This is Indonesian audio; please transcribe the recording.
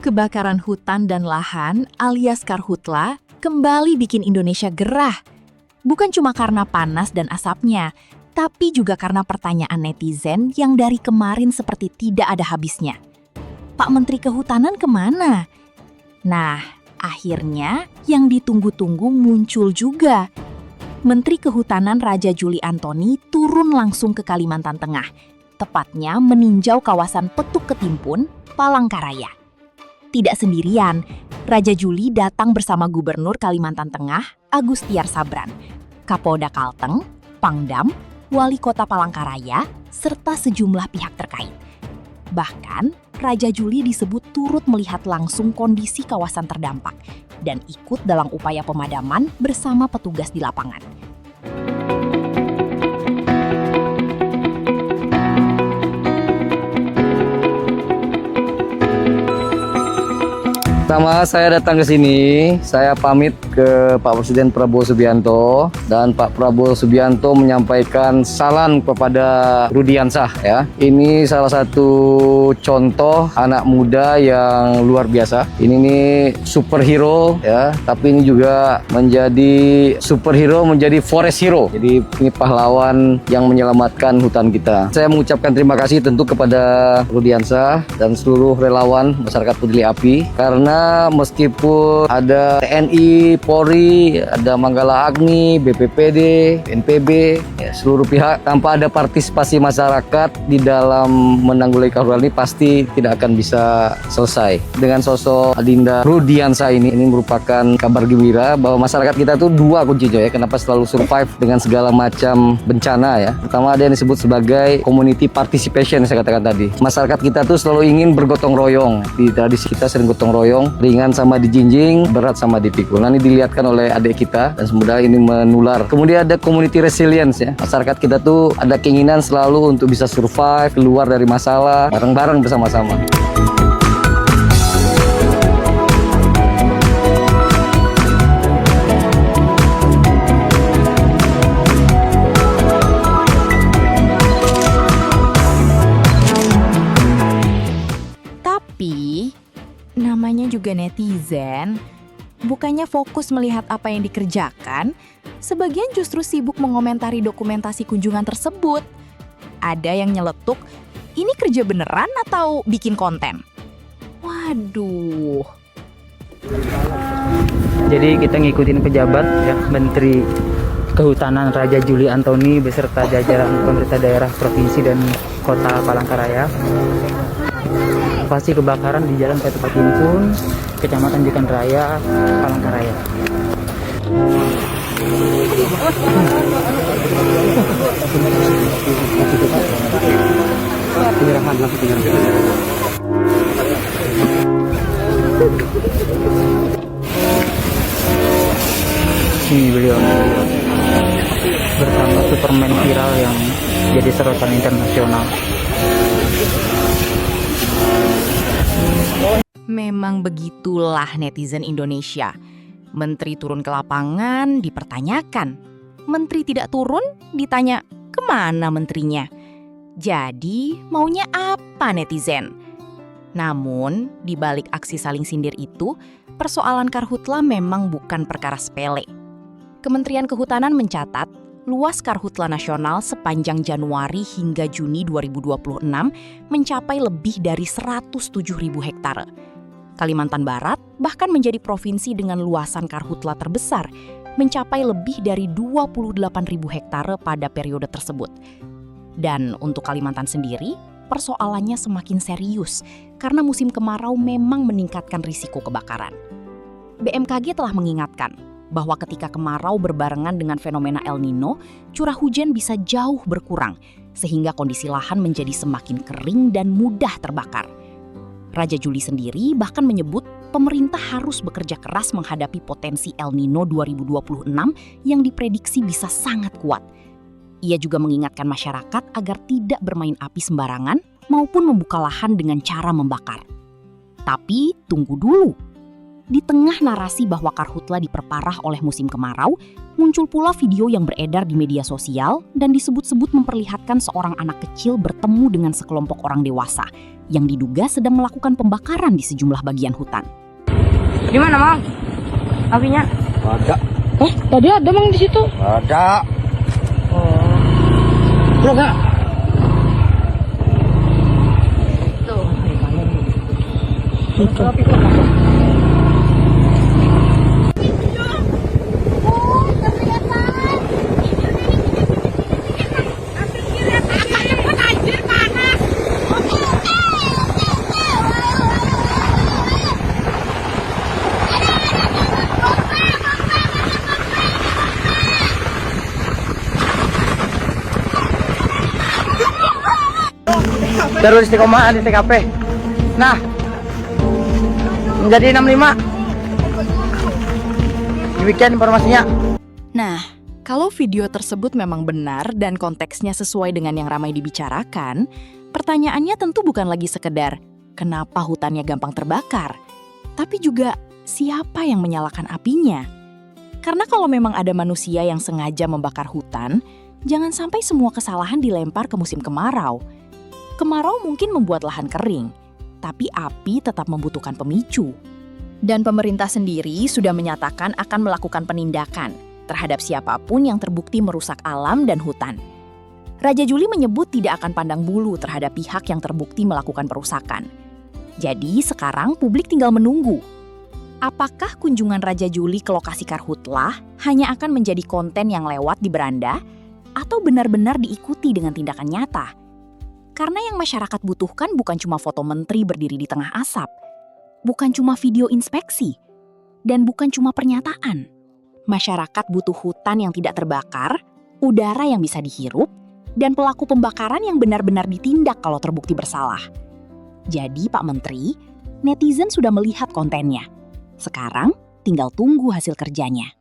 Kebakaran hutan dan lahan alias karhutla kembali bikin Indonesia gerah. Bukan cuma karena panas dan asapnya, tapi juga karena pertanyaan netizen yang dari kemarin seperti tidak ada habisnya. Pak Menteri Kehutanan kemana? Nah, akhirnya yang ditunggu-tunggu muncul juga. Menteri Kehutanan Raja Juli Antoni turun langsung ke Kalimantan Tengah, tepatnya meninjau kawasan Petuk Ketimpun, Palangkaraya. Tidak sendirian, Raja Juli datang bersama Gubernur Kalimantan Tengah, Agustiar Sabran, Kapolda Kalteng, Pangdam, Wali Kota Palangkaraya, serta sejumlah pihak terkait. Bahkan, Raja Juli disebut turut melihat langsung kondisi kawasan terdampak dan ikut dalam upaya pemadaman bersama petugas di lapangan. Pertama saya datang ke sini, saya pamit ke Pak Presiden Prabowo Subianto dan Pak Prabowo Subianto menyampaikan salam kepada Rudiansah ya. Ini salah satu contoh anak muda yang luar biasa. Ini nih superhero ya, tapi ini juga menjadi superhero, menjadi forest hero. Jadi ini pahlawan yang menyelamatkan hutan kita. Saya mengucapkan terima kasih tentu kepada Rudiansah dan seluruh relawan masyarakat peduli api karena meskipun ada TNI, Polri, ada Manggala Agni, BPPD, BNPB, ya, seluruh pihak tanpa ada partisipasi masyarakat di dalam menanggulangi karhutla ini pasti tidak akan bisa selesai. Dengan sosok Adinda Rudiansah ini merupakan kabar gembira bahwa masyarakat kita tuh dua kuncinya ya, kenapa selalu survive dengan segala macam bencana ya. Pertama ada yang disebut sebagai community participation saya katakan tadi. Masyarakat kita tuh selalu ingin bergotong royong. Di tradisi kita sering gotong royong, ringan sama dijinjing, berat sama dipikul. Nah, ini dilihatkan oleh adik kita dan semoga ini menular. Kemudian ada community resilience ya. Masyarakat kita tuh ada keinginan selalu untuk bisa survive, keluar dari masalah, bareng-bareng bersama-sama. Tapi, namanya juga netizen, bukannya fokus melihat apa yang dikerjakan, sebagian justru sibuk mengomentari dokumentasi kunjungan tersebut. Ada yang nyeletuk, ini kerja beneran atau bikin konten? Waduh. Jadi kita ngikutin pejabat ya, Menteri Kehutanan Raja Juli Antoni beserta jajaran pemerintah daerah provinsi dan kota Palangkaraya. Lokasi kebakaran di Jalan Petuk Ketimpun, Kecamatan Jekan Raya, Palangkaraya. Ini beliau bersama Superman viral yang jadi sorotan internasional. Memang begitulah netizen Indonesia. Menteri turun ke lapangan, dipertanyakan. Menteri tidak turun, ditanya, kemana menterinya? Jadi, maunya apa netizen? Namun, di balik aksi saling sindir itu, persoalan karhutla memang bukan perkara sepele. Kementerian Kehutanan mencatat, luas karhutla nasional sepanjang Januari hingga Juni 2026 mencapai lebih dari 107.000 hektare. Kalimantan Barat bahkan menjadi provinsi dengan luasan karhutla terbesar, mencapai lebih dari 28.000 hektare pada periode tersebut. Dan untuk Kalimantan sendiri, persoalannya semakin serius karena musim kemarau memang meningkatkan risiko kebakaran. BMKG telah mengingatkan bahwa ketika kemarau berbarengan dengan fenomena El Nino, curah hujan bisa jauh berkurang, sehingga kondisi lahan menjadi semakin kering dan mudah terbakar. Raja Juli sendiri bahkan menyebut pemerintah harus bekerja keras menghadapi potensi El Nino 2026 yang diprediksi bisa sangat kuat. Ia juga mengingatkan masyarakat agar tidak bermain api sembarangan maupun membuka lahan dengan cara membakar. Tapi tunggu dulu. Di tengah narasi bahwa karhutla diperparah oleh musim kemarau, muncul pula video yang beredar di media sosial dan disebut-sebut memperlihatkan seorang anak kecil bertemu dengan sekelompok orang dewasa yang diduga sedang melakukan pembakaran di sejumlah bagian hutan. Di mana, Mang? Apinya? Ada. Oh, tadi ada, Mang, di situ. Ada. Oh. Belum nggak? Tuh. Itu. Baru istiqomah di TKP. Nah, menjadi 65. Demikian informasinya. Nah, kalau video tersebut memang benar dan konteksnya sesuai dengan yang ramai dibicarakan, pertanyaannya tentu bukan lagi sekedar kenapa hutannya gampang terbakar, tapi juga siapa yang menyalakan apinya. Karena kalau memang ada manusia yang sengaja membakar hutan, jangan sampai semua kesalahan dilempar ke musim kemarau. Kemarau mungkin membuat lahan kering, tapi api tetap membutuhkan pemicu. Dan pemerintah sendiri sudah menyatakan akan melakukan penindakan terhadap siapapun yang terbukti merusak alam dan hutan. Raja Juli menyebut tidak akan pandang bulu terhadap pihak yang terbukti melakukan perusakan. Jadi sekarang publik tinggal menunggu. Apakah kunjungan Raja Juli ke lokasi karhutlah hanya akan menjadi konten yang lewat di beranda, atau benar-benar diikuti dengan tindakan nyata? Karena yang masyarakat butuhkan bukan cuma foto menteri berdiri di tengah asap, bukan cuma video inspeksi, dan bukan cuma pernyataan. Masyarakat butuh hutan yang tidak terbakar, udara yang bisa dihirup, dan pelaku pembakaran yang benar-benar ditindak kalau terbukti bersalah. Jadi Pak Menteri, netizen sudah melihat kontennya. Sekarang tinggal tunggu hasil kerjanya.